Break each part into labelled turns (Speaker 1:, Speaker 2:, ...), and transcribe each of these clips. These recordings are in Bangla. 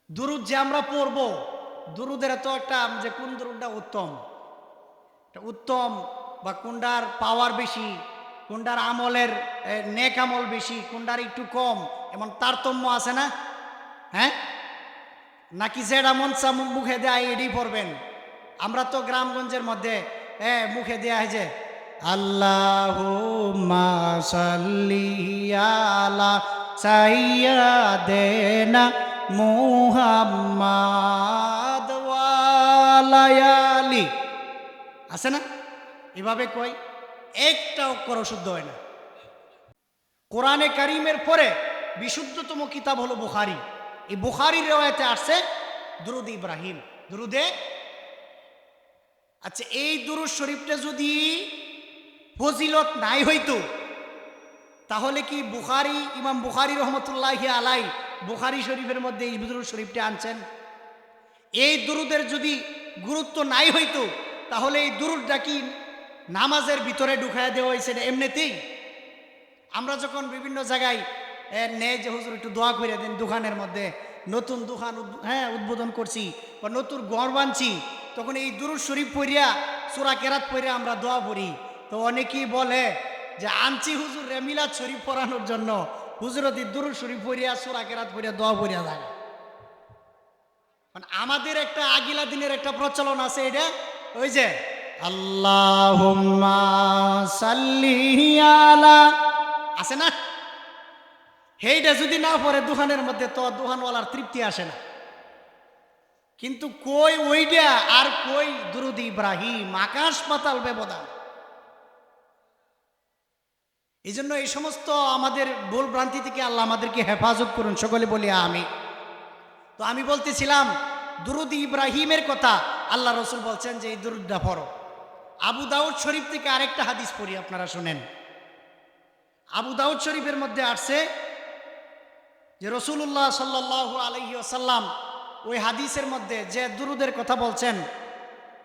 Speaker 1: দুরুদ যে আমরা পড়ব, দুরুদের তো একটা যে কোন দুরুদটা উত্তম, উত্তম বা কোনটার পাওয়ার বেশি, কোনটার আমলের নেক আমল বেশি, কোনটার একটু কম, এমন তারতম্য আছে না? হ্যাঁ, নাকি যেটা মন চা মুখে দেয় এটাই পড়বেন? আমরা তো গ্রামগঞ্জের মধ্যে মুখে দেয়া হয় যে আল্লাহুম্মা সাল্লি আলা সাইয়্যিদিনা মুহাম্মাদ ওয়া আলা আলি, আছে না? এভাবে কই, একটা অক্ষর শুদ্ধ হয় না। কোরআনে কারীমের পরে বিশুদ্ধতম কিতাব হলো বুখারী। এই বুখারীর রিওয়ায়াতে আসছে দুরুদ ইব্রাহিম, দুরুদে। আচ্ছা, এই দুরুদ শরীফটা যদি ফজিলত নাই হইতো, তাহলে কি বুখারী, ইমাম বুখারী রহমতুল্লাহি আলাই বুখারী শরীফের মধ্যে এই দুরুদ শরীফটা আনছেন? এই দুরুদের যদি গুরুত্ব নাই হইতো, তাহলে এই দুরুদটা কি নামাজের ভিতরে ঢুকায় দেওয়া হয়েছে এমনিতেই? আমরা যখন বিভিন্ন জায়গায় নেই যে হুজুর একটু দোয়া করে দিন, দোকানের মধ্যে নতুন দোকান উদ্বোধন করছি বা নতুন ঘর বানছি, তখন এই দুরুদ শরীফ পড়িয়া সূরা কেরাত পড়িয়া আমরা দোয়া পড়ি। তো অনেকেই বলে যে আনছি হুজুর রে মিলাদ শরীফ পড়ানোর জন্য, হুজুরতি দুরুদ শরীফ পড়িয়া সূরা কেরাত পড়িয়া দোয়া পড়িয়া যায়। মানে আমাদের একটা আগিলা দিনের একটা প্রচলন আছে, এটা ওই যে আল্লাহুম্মা সাল্লি আলা, আছে না? সেইটা যদি না পড়ে দোকানের মধ্যে, তো দোকানওয়ালার তৃপ্তি আসে না। কিন্তু কই ওইটা আর কই দুরুদ ইব্রাহিম, আকাশ পাতাল ব্যবধান। এই জন্য এই সমস্ত আমাদের ভুল ভ্রান্তি থেকে আল্লাহ আমাদেরকে হেফাজত করুন, সকলে বলি আমি। তো আমি বলতেছিলাম দুরুদ ইব্রাহিমের কথা। আল্লাহ রসুল বলছেন যে এই দুরুদটা পড়ো। আবু দাউদ শরীফ থেকে আরেকটা হাদিস পড়ি, আপনারা শুনেন। আবু দাউদ শরীফের মধ্যে আসছে যে রাসূলুল্লাহ সাল্লাল্লাহু আলাইহি ওয়াসাল্লাম ওই হাদিসের মধ্যে যে দুরুদের কথা বলছেন,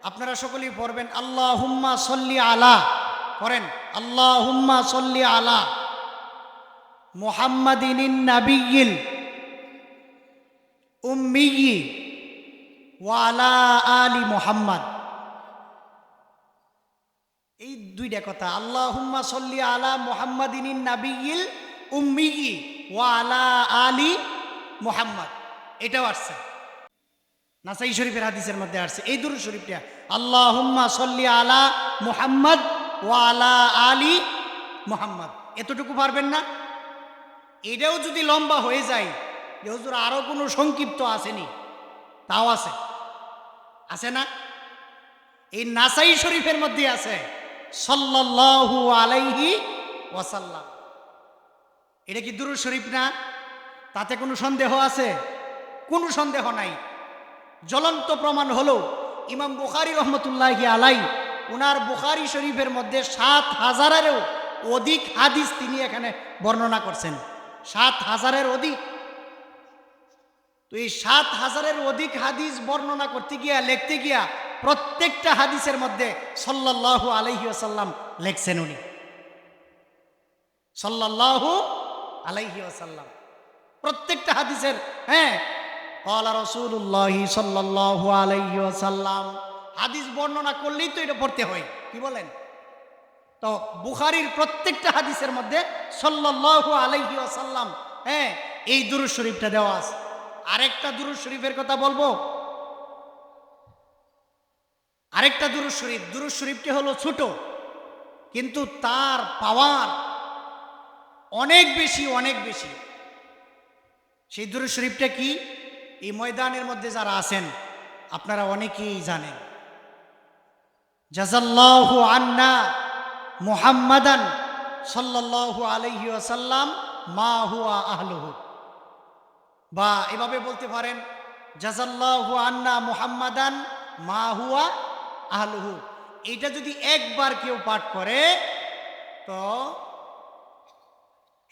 Speaker 1: আপনারা সকলেই পড়বেন। আল্লাহুম্মা সাল্লি আলা, পড়েন আল্লাহুম্মা সাল্লি আলা মুহাম্মাদিনিন নাবিয়্যিল উম্মিয়্যি ওয়া আলা আলি মুহাম্মাদ। এই দুইটা কথা, আল্লাহুম্মা সাল্লি আলা মুহাম্মাদিনিন নাবিয়্যিল উম্মিয়্যি ওয়া আলা আলি মুহাম্মাদ, এটাও আসছে নাসাই শরীফের হাদিসের মধ্যে আসছে এই দুরূদ শরীফটা, আল্লাহুম্মা সাল্লি আলা মুহাম্মাদ ওয়া আলা আলি মুহাম্মাদ। এতটুকু পারবেন না? এটাও যদি লম্বা হয়ে যায় যে হুজুর আরো কোনো সংক্ষিপ্ত আসেনি, তাও আছে, আছে না? এই নাসাই শরীফের মধ্যে আছে সাল্লাল্লাহু আলাইহি ওয়াসাল্লাম। এটা কি দুরূদ শরীফ না? তাতে কোনো সন্দেহ আছে? কোনো সন্দেহ নাই। জ্বলন্ত প্রমাণ হলো ইমাম বুখারী রহমতুল্লাহি আলাই, ওনার বুখারী শরীফের মধ্যে ৭,০০০-এরও অধিক হাদিস তিনি এখানে বর্ণনা করছেন। ৭,০০০-এর অধিক। তো এই ৭,০০০-এর অধিক হাদিস বর্ণনা করতে গিয়া, লিখতে গিয়া, প্রত্যেকটা হাদিসের মধ্যে সাল্লাল্লাহু আলাইহি ওয়াসাল্লাম লিখছেন উনি, সাল্লাল্লাহু আলাইহি ওয়াসাল্লাম। প্রত্যেকটা হাদিসের ক্বালা রাসূলুল্লাহি সাল্লাল্লাহু আলাইহি ওয়াসাল্লাম, হাদিস বর্ণনা করলেই তো এটা পড়তে হয়, কি বলেন? তো বুখারীর প্রত্যেকটা হাদিসের মধ্যে সাল্লাল্লাহু আলাইহি ওয়াসাল্লাম এই দুরূদ শরীফটা দেওয়া আছে। আরেকটা দুরূদ শরীফের কথা বলবো। আরেকটা দুরূদ শরীফ, দুরূদ শরীফটি হলো ছোট, কিন্তু তার পাওয়ার অনেক বেশি, অনেক বেশি। সেই দুরূদ শরীফটা কি? এই ময়দানের মধ্যে যারা আছেন আপনারা অনেকেই জানেন। জাযাল্লাহু আন্না মুহাম্মাদান সাল্লাল্লাহু আলাইহি ওয়াসাল্লাম মা হুয়া আহলুহু, বা এভাবে বলতে পারেন জাযাল্লাহু আন্না মুহাম্মাদান মা হুয়া আহলুহু। এটা যদি একবার কেউ পাঠ করে তো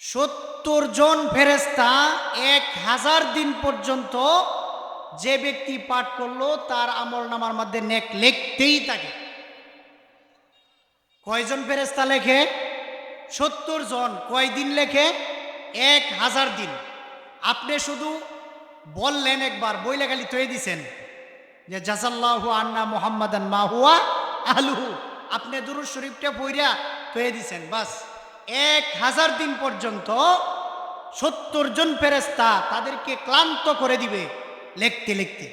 Speaker 1: ৭০ জন ফেরেশতা ১,০০০ দিন পর্যন্ত যে ব্যক্তি পাঠ করলো তার আমলনামার মধ্যে নেক লিখতেই থাকে। কয়জন ফেরেশতা লেখে? ৭০ জন। কয় দিন লেখে? ১,০০০ দিন। আপনি শুধু বললেন একবার, বইলে খালি তৈরি দিছেন যে জাযাল্লাহু আন্না মুহাম্মাদান মা হুয়া আহলুহু, আপনি দুরূদ শরীফটা পড়িয়া তৈরি দিছেন। বাস 1000 দিন পর্যন্ত 70 জন ফেরেশতা তাদেরকে ক্লান্ত করে দিবে লিখতে লিখতে।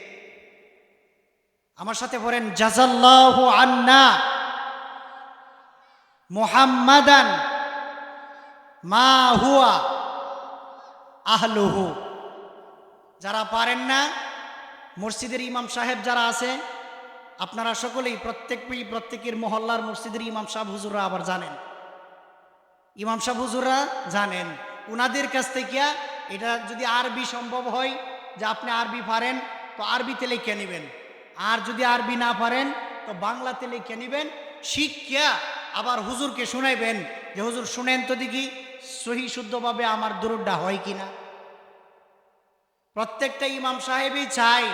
Speaker 1: আমার সাথে পড়েন, জাযাল্লাহু আন্না মুহাম্মাদান মা হুয়া আহলুহু। যারা পারেন না, মসজিদের ইমাম সাহেব যারা আছে, আপনারা সকলেই প্রত্যেকের মহল্লার মসজিদের ইমাম সাহেব হুজুররা আবার জানেন, ইমাম সাহেব হুজুররা জানেন। উনাদের কাছ থেকে এটা যদি আরবি সম্ভব হয়, যে আপনি আরবি পারেন তো আরবিতে লিখে নেবেন, আর যদি আরবি না পারেন তো বাংলাতে লিখে নেবেন। শিখিয়া আবার হুজুরকে শুনাইবেন যে হুজুর শুনেন তো দেখি সহি শুদ্ধভাবে আমার দুরূদটা হয় কিনা। প্রত্যেকটা ইমাম সাহেবই চাই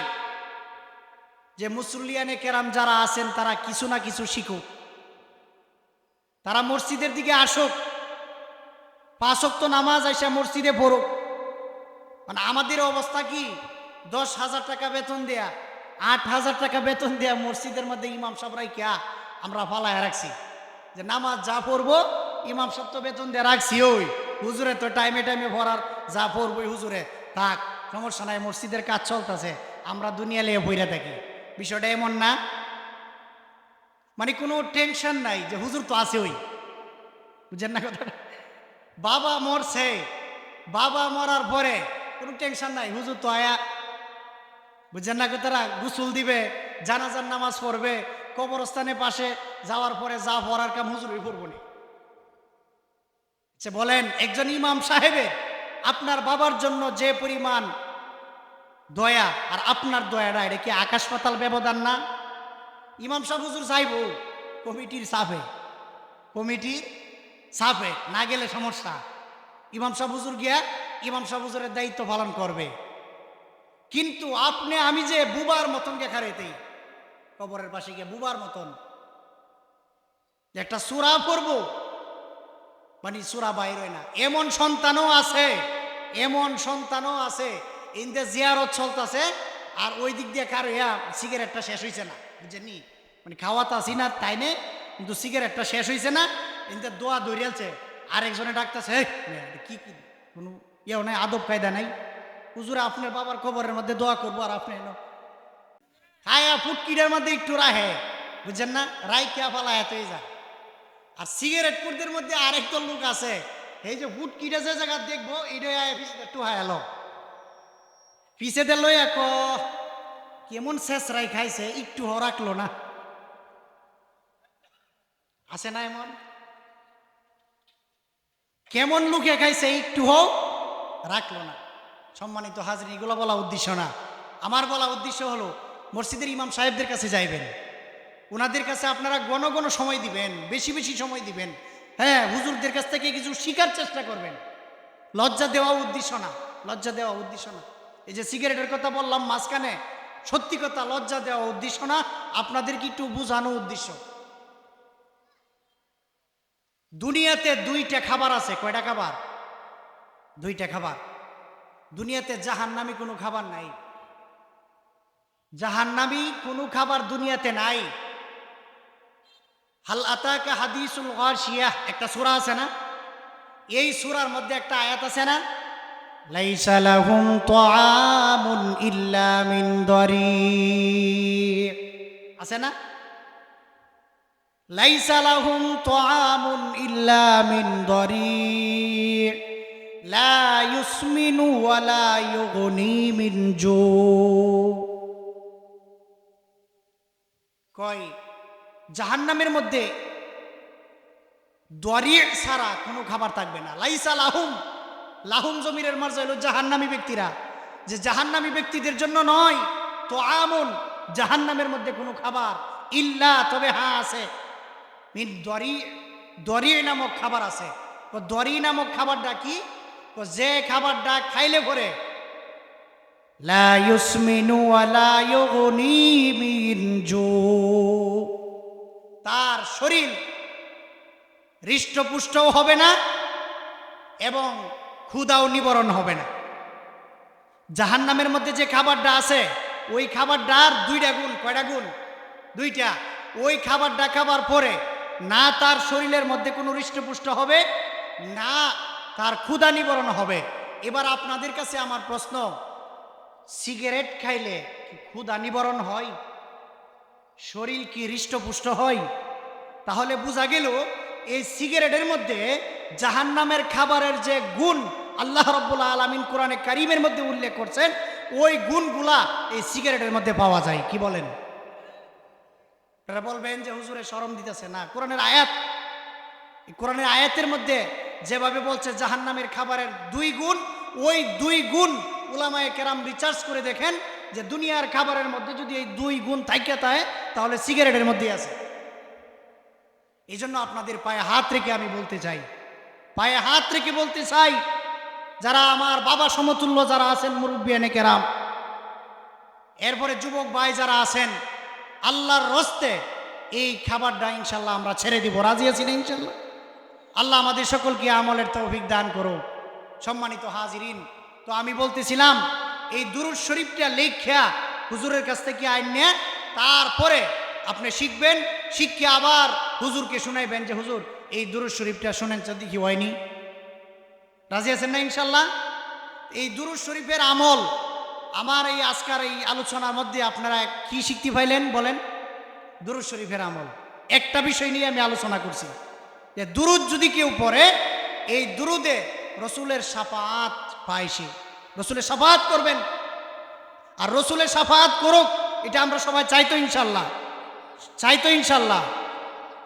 Speaker 1: যে মুসল্লিয়ানে কেরাম যারা আছেন তারা কিছু না কিছু শিখুক, তারা মসজিদের দিকে আসুক, 5 ওয়াক্ত নামাজ আইসা মসজিদে পড়ুক। মানে আমাদের অবস্থা কি, 10,000 টাকা বেতন দেয়া, 8,000 টাকা বেতন দেয়া মসজিদের মধ্যে ইমাম সাহেবরাই কিয়া আমরা ফালায় রাখছি যে নামাজ যা পড়বো ইমাম সাহেব তো বেতন দিয়ে রাখছি, ওই হুজুরে তো টাইমে টাইমে পড়ার যা পড়বই হুজুরে থাক, সমস্যা নাই, মসজিদের কাজ চলতেছে, আমরা দুনিয়া লিয়ে বইরা থাকি। বিষয়টা এমন না, মানে কোনো টেনশন নাই যে হুজুর তো আছে, ওই বুঝেন না কথাটা। বাবা মরছে, বাবা মরার পরে কোনো টেনশন নাই, হুজুর তো আয়া, বুঝেন না কথাটা, গোসল দিবে, জানাজার নামাজ পড়বে, কবরস্থানের পাশে যাওয়ার পরে যা পড়ার কাম হুজুরই পড়বো না। বলেন, একজন ইমাম সাহেবের আপনার বাবার জন্য যে পরিমাণ দয়া আর আপনার দয়াটা, এটা কি আকাশ পাতাল ব্যবধান না? ইমাম সাহেব হুজুর চাইব কমিটির সাফে না গেলে সমস্যা, ইমাম সাহেব হুজুর গিয়া ইমাম সাহেব হুজুরের দায়িত্ব পালন করবে। কিন্তু আপনি আমি যে বুবার মতন গে খারেতেই কবরের পাশে গিয়ে বুবার মতন একটা সূরা পড়বো, মানে সূরা বাইর হয় না, এমন সন্তানও আছে ইনতে জিয়ারত চলতেছে, আর ওই দিক দিয়ে কারো সিগারেটটা শেষ হয়েছে না, বুঝছেনি, মানে খাওয়াতে আসি না তাই নে, কিন্তু সিগারেটটা শেষ হয়েছে না, ইনতে দোয়া দৌড়িয়েছে, আরেকজনে ডাকতেছে কি কি কোনো ইয়েও নাই, আদব কায়দা নাই, হুজুর আপনার বাবার কবরের মধ্যে দোয়া করবো, আর আপনি খায়া ফুটকিটার মধ্যে একটু রাহে, বুঝছেন না, রাই খেয়া ফালা এতই যায়। আর সিগারেট কুরদের মধ্যে আরেকটা লোক আছে, এই যে ফুটকিটা যে জায়গা দেখবো এটা একটু হায়ালো পিছেতে লইয়া কেমন শেষ রাই খাইছে, একটু রাখলো না, আছে না এমন, কেমন লুকে খাইছে একটু রাখলো না। সম্মানিত হাজরিন, এগুলো বলা উদ্দেশ্য না, আমার বলা উদ্দেশ্য হলো মসজিদের ইমাম সাহেবদের কাছে যাইবেন, ওনাদের কাছে আপনারা গণ সময় দিবেন, বেশি বেশি সময় দিবেন, হ্যাঁ, হুজুরদের কাছ থেকে কিছু শিখার চেষ্টা করবেন, লজ্জা দেওয়া উদ্দেশ্য না। এই যে সিগারেটের কথা বললাম মাঝখানে, সত্যি কথা, লজ্জা দেওয়া উদ্দেশ্য না, আপনাদেরকে একটু বোঝানো উদ্দেশ্য। দুনিয়াতে 2টা খাবার আছে, কয়টা খাবার? 2টা খাবার। দুনিয়াতে জাহান্নামী কোনো খাবার নাই, জাহান্নামী কোনো খাবার দুনিয়াতে নাই। হাল আতাকা হাদিসুল গাশিয়াহ, একটা সূরা আছে না, এই সূরার মধ্যে একটা আয়াত আছে না, লাইসা লাহুম তাআমুন ইল্লা মিন দারি', আছে না, লাইসা লাহুম তাআমুন ইল্লা মিন দারি' লা ইউসমিনু ওয়া লা ইউগনি মিন জু'। কয় জাহান্নামের মধ্যে দরি ছাড়া কোনো খাবার থাকবে না। লাইসা লাহুম, লাহুম জমিরের মার্জা হলো জাহান্নামী ব্যক্তিরা, যে জাহান্নামী ব্যক্তিদের জন্য নয়, তো আমন জাহান্নামের মধ্যে কোনো খাবার, ইল্লা তবে হ্যাঁ আছে, মিন দরি নামক খাবার আছে। দরি নামক খাবারটা কি? যে খাবারটা খাইলে পরে লা ইউসমিনু ওয়া লা ইউগনি মিন জু, তার শরীর হৃষ্টপুষ্টও হবে না এবং ক্ষুধাও নিবারণ হবে না। জাহান্নামের মধ্যে যে খাবারটা আছে ওই খাবারটার 2টা গুণ। কয়টা গুণ? 2টা। ওই খাবারটা খাবার পরে না তার শরীরের মধ্যে কোনো হৃষ্টপুষ্ট হবে, না তার ক্ষুধা নিবারণ হবে। এবার আপনাদের কাছে আমার প্রশ্ন, সিগারেট খাইলে কি ক্ষুধা নিবারণ হয়? শরীর কি হৃষ্টপুষ্ট হয়? তাহলে বোঝা গেল এই সিগারেটের মধ্যে জাহান্নামের খাবারের যে গুণ আল্লাহ রাব্বুল আলামিন কোরআনে কারীমের মধ্যে উল্লেখ করছেন, ওই গুণগুলা এই সিগারেটের মধ্যে পাওয়া যায়। কি বলেন? আপনারা বলবেন যে হুজুরে শরম দিতেছে। না, কোরআনের আয়াত, এই কোরআনের আয়াতের মধ্যে যেভাবে বলছে জাহান্নামের খাবারের 2 গুণ, ওই 2 গুণ উলামায়ে কেরাম রিসার্চ করে দেখেন যে দুনিয়ার খাবারের মধ্যে যদি এই 2 গুণ থাইকা থাকে তাহলে সিগারেটের মধ্যে আছে। এই জন্য আপনাদের পায়ে হাত রেখে আমি বলতে চাই, পায়ে হাত রেখে বলতে চাই, যারা আমার বাবা সমতুল্য যারা আছেন মুরব্বিয়ানে কেরাম, এরপরে যুবক ভাই যারা আছেন, আল্লাহর রস্তে এই খাবারটা ইনশাল্লাহ আমরা ছেড়ে দিব। রাজি আছি না ইনশাল্লাহ? আল্লাহ আমাদের সকলকে আমলের তৌফিক দান করো। সম্মানিত হাজিরিন, তো আমি বলতেছিলাম এই দুরূদ শরীফটা লেখা হুজুরের কাছ থেকে আইনে তারপরে আপনি শিখবেন, শিখে আবার হুজুরকে শুনাইবেন যে হুজুর এই দুরূদ শরীফটা শুনেন যদি কি হয়নি। রাজি আছেন না ইনশাল্লাহ? এই দুরূদ শরীফের আমল আমার এই আজকের এই আলোচনার মধ্যে আপনারা কি শিখতে পাইলেন বলেন? দুরূদ শরীফের আমল একটা বিষয় নিয়ে আমি আলোচনা করছি যে দুরূদ যদি কেউ পড়ে, এই দুরূদে রসুলের শাফাআত পায়, সে রসুলের শাফাআত করবেন। আর রসুলের শাফাআত করুক এটা আমরা সবাই চাইতো ইনশাল্লাহ, চাইতো ইনশাল্লাহ।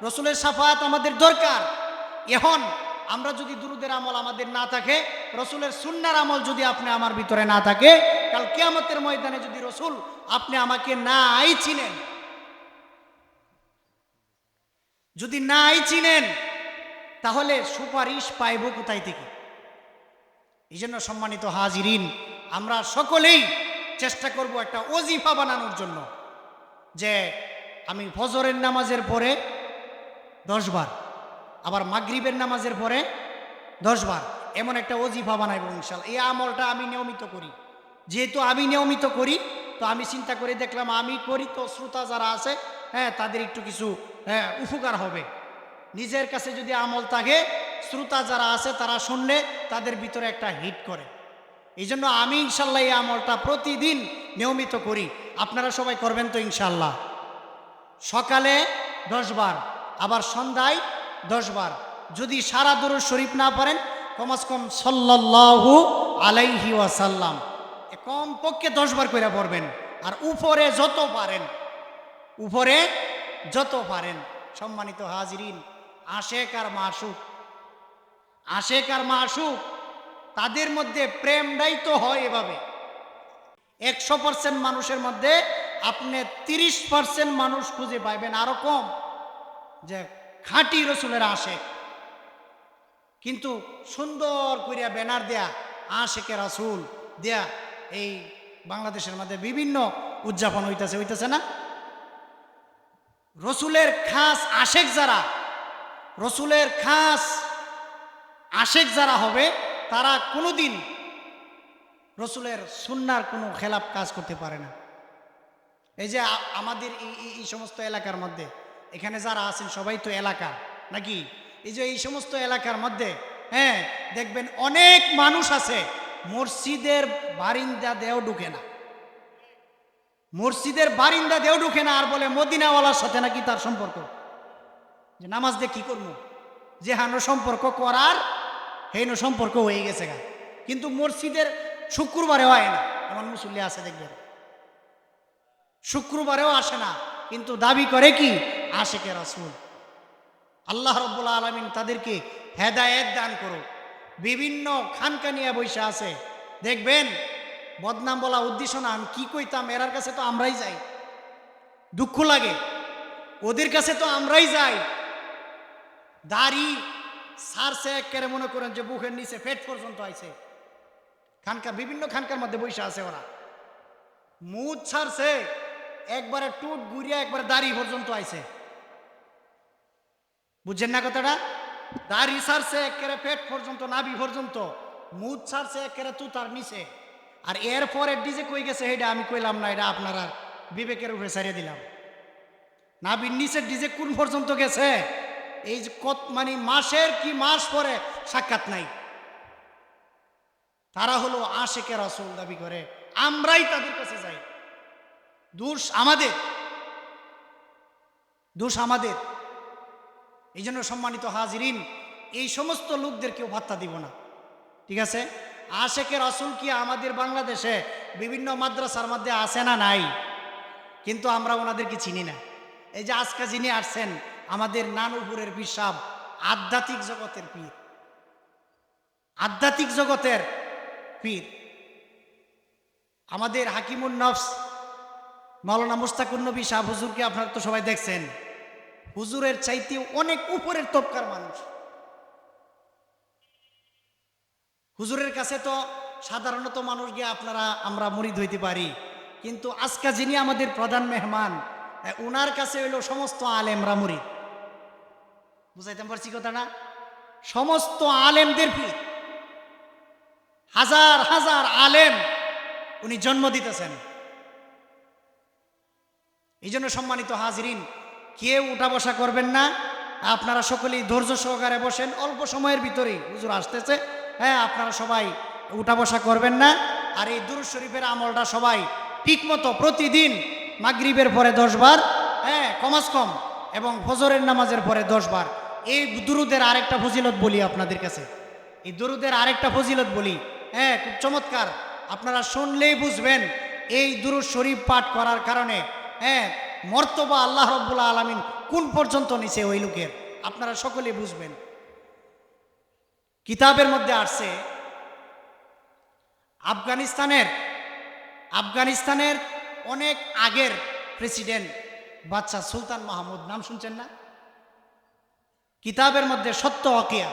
Speaker 1: রসুলের শাফাআত আমাদের দরকার। এখন আমরা যদি দুরূদের আমল আমাদের না থাকে, রসুলের সুন্নার আমল যদি আপনি আমার ভিতরে না থাকে, কাল কিয়ামতের ময়দানে যদি রসুল আপনি আমাকে নাই চিনেন, যদি নাই চিনেন, তাহলে সুপারিশ পাইব কোথায় থেকে? এই জন্য সম্মানিত হাজিরিন, আমরা সকলেই চেষ্টা করব একটা ওজিফা বানানোর জন্য, যে আমি ফজরের নামাজের পরে 10 বার, আবার মাগরিবের নামাজের পরে 10 বার, এমন একটা ওজিফা বানাইব ইনশাআল্লাহ। এই আমলটা আমি নিয়মিত করি। যেহেতু আমি নিয়মিত করি, তো আমি চিন্তা করে দেখলাম আমি করি তো শ্রোতা যারা আছে, হ্যাঁ, তাদের একটু কিছু উপকার হবে। নিজের কাছে যদি আমল থাকে, শ্রোতা যারা আছে তারা শুনলে তাদের ভিতরে একটা হিট করে। এই জন্য আমি ইনশাল্লাহ এই আমলটা প্রতিদিন নিয়মিত করি। আপনারা সবাই করবেন তো ইনশাল্লাহ? সকালে 10 বার, আবার সন্ধ্যায় 10 বার। যদি সারা দুরূদ শরীফ না পারেন, কমস কম সাল্লাল্লাহু আলাইহি ওয়াসাল্লাম কম পক্ষে 10 বার করে পড়বেন। আর উপরে যত পারেন, উপরে যত পারেন। সম্মানিত হাজিরিন, আশেক আর মাশুক, আশেক আর মাশুক তাদের মধ্যে প্রেমটাই তো হয় এভাবে। 100% মানুষের মধ্যে আপনি 30% মানুষ খুঁজে পাইবেন, আরো কম, যে খাঁটি রসুলের আশেক। কিন্তু সুন্দর করিয়া ব্যানার দেয়া আশেকে রাসূল দেয়া এই বাংলাদেশের মধ্যে বিভিন্ন উদযাপন হইতেছে না? রসুলের খাস আশেক যারা, রসুলের খাস আশেক যারা হবে, তারা কোনোদিন রসুলের সুন্নার কোনো খেলাপ কাজ করতে পারে না। এই যে আমাদের এই সমস্ত এলাকার মধ্যে, এখানে যারা আছেন সবাই তো এলাকা নাকি? এই যে এই সমস্ত এলাকার মধ্যে, হ্যাঁ, দেখবেন অনেক মানুষ আছে মসজিদের বারিন্দা দেও ঢুকে না, মসজিদের বারিন্দা দেও ঢুকে না, আর বলে মদিনাওয়ালার সাথে নাকি তার সম্পর্ক, যে নামাজ দিয়ে কি করবো, যে হানো সম্পর্ক করার হেন সম্পর্ক হয়ে গেছে গা। কিন্তু মসজিদের শুক্রবারেও হয় না, এমন মুসল্লি আছে দেখবেন, শুক্রবারেও আসে না, কিন্তু দাবি করে কি আশেকে রাসূল। আল্লাহ রাব্বুল আলামিন তাদেরকে হেদায়েত দান করুক। বিভিন্ন খানকা নিয়ে বৈশা আছে, দেখবেন বদনাম বলা উদ্দেশ্য না, আমি কি কইতাম, এরার কাছে তো আমরাই যাই, দুঃখ লাগে, ওদের কাছে তো আমরাই যাই। দাড়ি সারছে একেবারে, মনে করেন যে বুকের নিচে পেট পর্যন্ত আইছে। খানকা, বিভিন্ন খানকার মধ্যে বৈশা আছে ওরা, মুখ ছাড়ছে একবারে টুট গুড়িয়া একবারে দাড়ি পর্যন্ত আইছে। বুঝছেন না কথাটা? দাড়ি ছাড়ছে একেবারে পেট পর্যন্ত, নাভি পর্যন্ত, মুখ ছাড়ছে একেবারে তুতার নিচে, আর এরপরে ডিজে কই গেছে এটা আমি কইলাম না, এটা আপনারা বিবেকের উপরে ছাড়িয়ে দিলাম। নাভির নিচের ডিজে কোন পর্যন্ত গেছে, এই যে কত মানে মাসের কি মাস পরে সাক্ষাৎ নাই। তারা হলো আশেকে রাসূল দাবি করে, আমরাই তাদের কাছে যাই। দোষ আমাদের, দোষ আমাদের। এই জন্য সম্মানিত হাজিরিন, এই সমস্ত লোকদেরকেও ভাত্তা দিব না, ঠিক আছে? আশেকে রাসূল কি আমাদের বাংলাদেশে বিভিন্ন মাদ্রাসার মধ্যে আছে না নাই? কিন্তু আমরা ওনাদেরকে চিনি না। এই যে আজকে যিনি আসছেন আমাদের নানুপুরের পিসাব, আধ্যাত্মিক জগতের পীর, আধ্যাত্মিক জগতের পীর। আমাদের হাকিমুন নফস মাওলানা মুস্তাকুন নবী সাহেব হুজুরকে আপনারা তো সবাই দেখছেন, হুজুরের চাইতে অনেক উপরের তবকার মানুষ। হুজুরের কাছে তো সাধারণত মানুষ গিয়ে আমরা মুরিদ হইতে পারি, কিন্তু আজকে যিনি আমাদের প্রধান মেহমান, উনার কাছে হইল সমস্ত আলেমরা মুরিদ। বুঝাইতে পারছি কথা না? সমস্ত আলেমদের পীর, হাজার হাজার আলেম উনি জন্ম দিতেছেন। এই জন্য সম্মানিত হাজিরিন, কেউ উঠা বসা করবেন না, আপনারা সকলেই ধৈর্য সহকারে বসেন। অল্প সময়ের ভিতরেই হুজুর আসতেছে, হ্যাঁ, আপনারা সবাই উঠা বসা করবেন না। আর এই দুরূদ শরীফের আমলটা সবাই ঠিক মতো প্রতিদিন মাগরিবের পরে 10 বার, হ্যাঁ কমাস কম, এবং ফজরের নামাজের পরে 10 বার। এই দুরুদের আরেকটা ফজিলত বলি আপনাদের কাছে, এই দুরুদের আরেকটা ফজিলত বলি, হ্যাঁ খুব চমৎকার, আপনারা শুনলেই বুঝবেন। এই দুরূদ শরীফ পাঠ করার কারণে হ্যাঁ মর্তবা আল্লাহ রাব্বুল আলামিন কোন পর্যন্ত নিচে ওই লোকের, আপনারা সকলে বুঝবেন। কিতাবের মধ্যে আসছে আফগানিস্তানের অনেক আগের প্রেসিডেন্ট বাদশাহ সুলতান মাহমুদ, নাম শুনছেন না? কিতাবের মধ্যে সত্য ওয়াকিয়া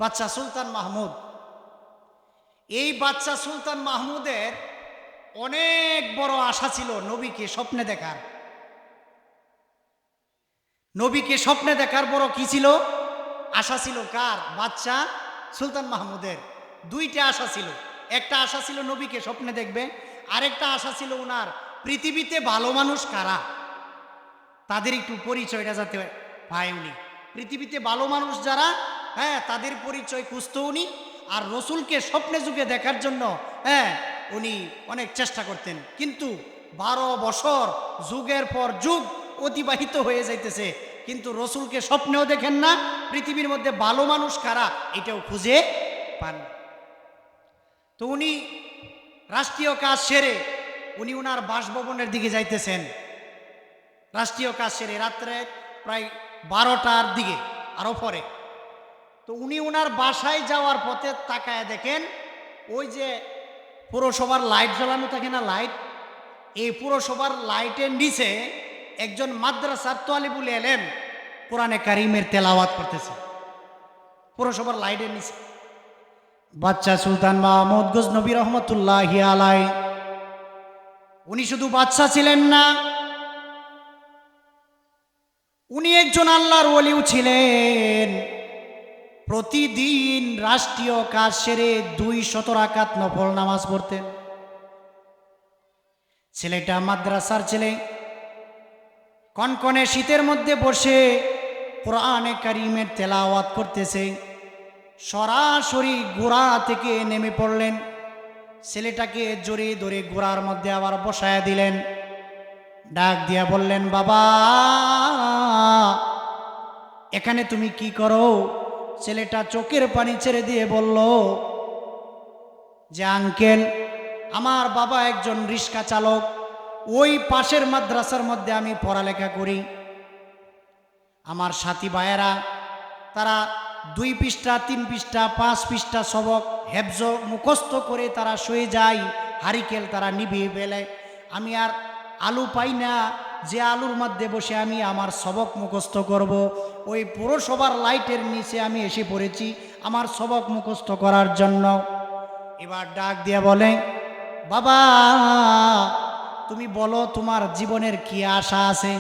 Speaker 1: বাদশাহ সুলতান মাহমুদ। এই বাদশাহ সুলতান মাহমুদের অনেক বড় আশা ছিল নবীকে স্বপ্নে দেখার। নবীকে স্বপ্নে দেখার বড় কি ছিল? আশা ছিল কার? বাদশাহ সুলতান মাহমুদের। দুইটা আশা ছিল, একটা আশা ছিল নবীকে স্বপ্নে দেখবে, আরেকটা আশা ছিল উনার পৃথিবীতে ভালো মানুষ কারা তাদের একটু পরিচয়টা যাতে পায় উনি। পৃথিবীতে ভালো মানুষ যারা, হ্যাঁ তাদের পরিচয় খুঁজত উনি। আর রসুলকে স্বপ্নে যুগে দেখার জন্য হ্যাঁ উনি অনেক চেষ্টা করতেন। কিন্তু 12 বছর যুগের পর যুগ অতিবাহিত হয়ে যাইতেছে, কিন্তু রসুলকে স্বপ্নেও দেখেন না, পৃথিবীর মধ্যে ভালো মানুষ কারা এটাও খুঁজে পান। তো উনি রাষ্ট্রীয় কাজ সেরে উনি উনার বাসভবনের দিকে যাইতেছেন। রাষ্ট্রীয় কাজ সেরে রাত্রে প্রায় 12টার দিকে আরও পরে। তো উনি উনার বাসায় যাওয়ার পথে তাকায় দেখেন ওই যে পুরসভার লাইট জ্বালানো থাকে না, লাইট, এই পুরসভার লাইটের নিচে একজন মাদ্রাসার তালিবুল ইলম কোরআনে কারিমের তেলাওয়াত করতেছে পুরসভার লাইটের নিচে। বাদশাহ সুলতান মাহমুদ গজনবী রহমতুল্লাহি আলাইহি, উনি শুধু বাদশাহ ছিলেন না, উনি একজন আল্লাহর ওলিও ছিলেন। প্রতিদিন রাষ্ট্রীয় কাজ সেরে 200 রাকাত নফল নামাজ পড়তেন। ছেলেটা মাদ্রাসার ছেলে, কনকনে শীতের মধ্যে বসে কোরআনে কারিমের তেলাওয়াত করতেছে। সরাসরি গোড়া থেকে নেমে পড়লেন, ছেলেটাকে জড়িয়ে ধরে গোড়ার মধ্যে আবার বসায়া দিলেন। ডাক দিয়া বললেন, বাবা এখানে তুমি কি করো? ছেলেটা চোখের পানি ছেড়ে দিয়ে বলল যে আঙ্কেল, আমার বাবা একজন রিক্সা চালক, ওই পাশের মাদ্রাসার মধ্যে আমি পড়ালেখা করি। আমার সাথী ভাইয়েরা তারা 2 পৃষ্ঠা 3 পৃষ্ঠা 5 পৃষ্ঠা সবক হেফজ মুখস্থ করে তারা শুয়ে যায়, হারিকেল তারা নিভিয়ে ফেলে। আমি আর আলু পাই না যে আলুর মধ্যে বসে আমি আমার সবক মুখস্থ করব। ওই পুরসভার লাইটের নিচে আমি এসে পড়েছি আমার সবক মুখস্থ করার জন্য। এবার ডাক দিয়া বলে, বাবা তুমি বলো তোমার জীবনের কি আশা আছে?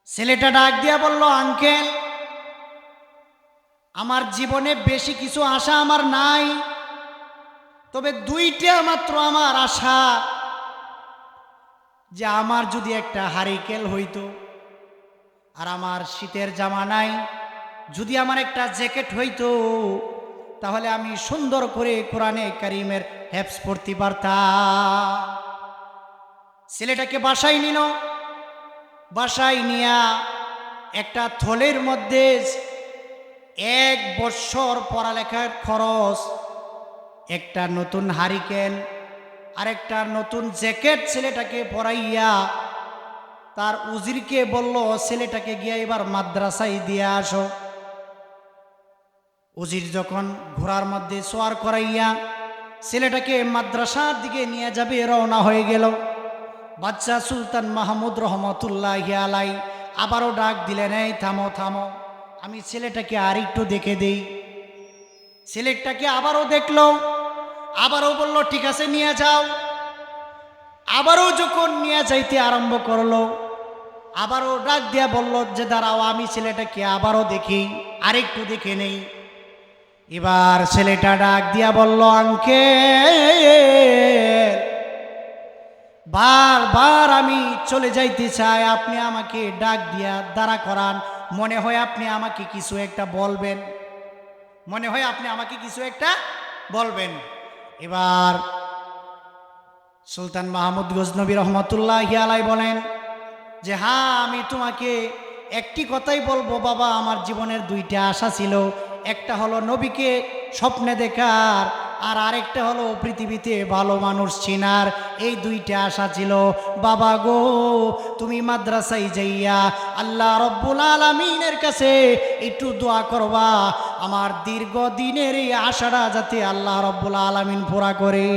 Speaker 1: ছেলেটা ডাক দিয়া বলল, আঙ্কেল আমার জীবনে বেশি কিছু আশা আমার নাই, তবে দুইটা মাত্র আমার আশা, যে আমার যদি একটা হারিকেল হইতো, আর আমার শীতের জামা নাই, যদি আমার একটা জ্যাকেট হইতো, তাহলে আমি সুন্দর করে কোরআনে কারিমের হেফজ পড়তে পারতাম। ছেলেটাকে বাসায় নিল, বাসায় নিয়া একটা থলের মধ্যে 1 বৎসর পড়ালেখার খরচ, একটা নতুন হারিকেন আর একটা নতুন জ্যাকেট ছেলেটাকে পরাইয়া তার উজিরকে বলল, ছেলেটাকে গিয়া এবার মাদ্রাসায় দিয়ে আসো। উজির যখন ঘোড়ার মধ্যে সোয়ার করাইয়া ছেলেটাকে মাদ্রাসার দিকে নিয়ে যাবে রওনা হয়ে গেল, বাদশাহ সুলতান মাহমুদ রহমতুল্লাহি আলাই আবারও ডাক দিলেন, এই থামো থামো, আমি ছেলেটাকে আর একটু দেখে দেই। ছেলেটাকে আবারও দেখলো, আবারও বলল, ঠিক আছে নিয়ে যাও। আবারও যখন নিয়ে যাইতে আরম্ভ করলো, আবারও ডাক দিয়া বলল যে দাঁড়াও, আমি ছেলেটাকে আবারও দেখি, আরেকটু দেখে নেই। এবার ছেলেটা ডাক দিয়া বলল, আঙ্কেল, বারবার আমি চলে যাইতে চাই, আপনি আমাকে ডাক দিয়া দাঁড়া করান, মনে হয় আপনি আমাকে কিছু একটা বলবেন, মনে হয় আপনি আমাকে কিছু একটা বলবেন। এবার সুলতান মাহমুদ গজনবী রহমতুল্লাহি আলাই বলেন যে হ্যাঁ, আমি তোমাকে একটি কথাই বলবো বাবা, আমার জীবনের 2টা আশা ছিল, একটা হলো নবীকে স্বপ্নে দেখার, আর আরেকটা হলো পৃথিবীতে ভালো মানুষ চিনার। এই 2টা আশা ছিল বাবা গো। তুমি মাদ্রাসায় যাইয়া আল্লাহ রব্বুল আলামিনের কাছে একটু দোয়া করবা, আমার দীর্ঘদিনের এই আশাটা যাতে আল্লাহ রব্বুল আলামিন পুরা করে।